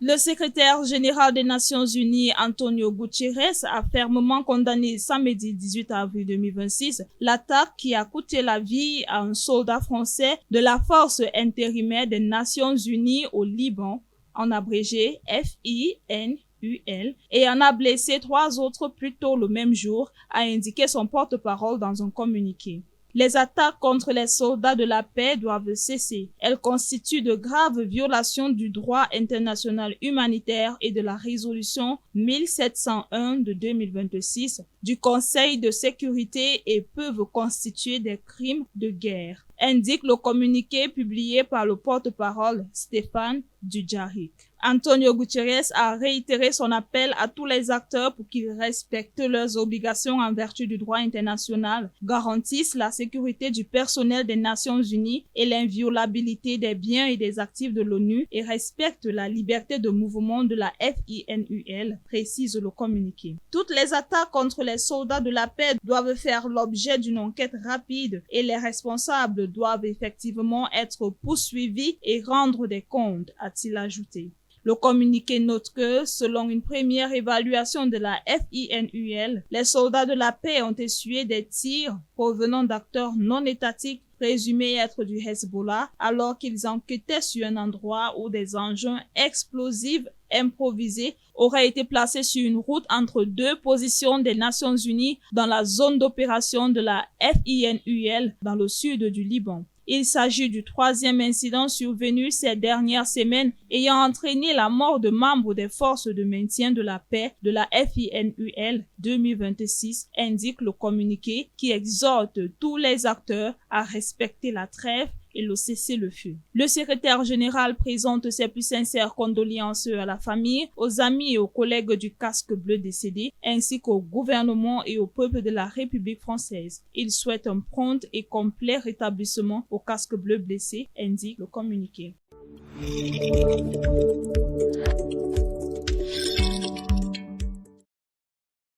Le secrétaire général des Nations Unies, Antonio Guterres, a fermement condamné samedi 18 avril 2026 l'attaque qui a coûté la vie à un soldat français de la force intérimaire des Nations Unies au Liban, en abrégé FINUL, et en a blessé 3 autres plus tôt le même jour, a indiqué son porte-parole dans un communiqué. Les attaques contre les soldats de la paix doivent cesser. Elles constituent de graves violations du droit international humanitaire et de la résolution 1701 de 2026 du Conseil de sécurité et peuvent constituer des crimes de guerre, indique le communiqué publié par le porte-parole Stéphane Dujarric. Antonio Guterres a réitéré son appel à tous les acteurs pour qu'ils respectent leurs obligations en vertu du droit international, garantissent la sécurité du personnel des Nations Unies et l'inviolabilité des biens et des actifs de l'ONU et respectent la liberté de mouvement de la FINUL, précise le communiqué. Toutes les attaques contre les soldats de la paix doivent faire l'objet d'une enquête rapide et les responsables doivent effectivement être poursuivis et rendre des comptes, a-t-il ajouté. Le communiqué note que, selon une première évaluation de la FINUL, les soldats de la paix ont essuyé des tirs provenant d'acteurs non étatiques présumés être du Hezbollah alors qu'ils enquêtaient sur un endroit où des engins explosifs improvisés auraient été placés sur une route entre 2 positions des Nations Unies dans la zone d'opération de la FINUL dans le sud du Liban. Il s'agit du 3e incident survenu ces dernières semaines ayant entraîné la mort de membres des forces de maintien de la paix de la FINUL 2026, indique le communiqué qui exhorte tous les acteurs à respecter la trêve et le cessez-le-feu. Le secrétaire général présente ses plus sincères condoléances à la famille, aux amis et aux collègues du casque bleu décédé, ainsi qu'au gouvernement et au peuple de la République française. Il souhaite un prompt et complet rétablissement au casque bleu blessé, indique le communiqué.